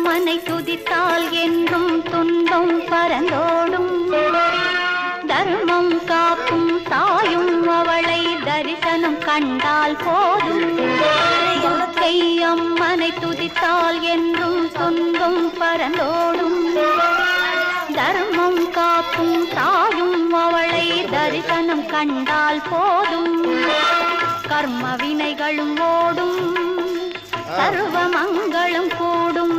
அம்மனை துதித்தால் என்றும் துன்பம் பறந்தோடும். தர்மம் காக்கும் தாயும் அவளை தரிசனம் கண்டால் போதும். துர்க்கை அம்மனை துதித்தால் என்றும் துன்பம் பறந்தோடும். தர்மம் காக்கும் தாயும் அவளை தரிசனம் கண்டால் போதும். கர்ம வினைகளும் ஓடும், சர்வ மங்களம் கூடும்.